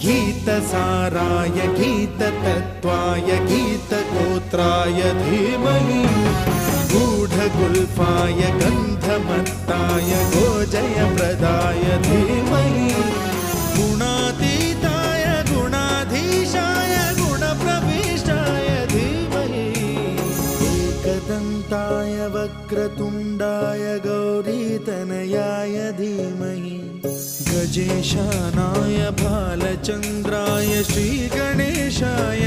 गीतसाराय गीततत्त्वाय गीतगोत्राय धीमहि गूढगुल्फाय गन्धमत्ताय गोजयप्रदाय धीमहि गुणातीताय गुणाधीशाय गुणप्रविष्टाय धीमहि एकदन्ताय वक्रतुण्डाय गौरीतनयाय धीमहि गजेशानाय भालचन्द्राय श्रीगणेशाय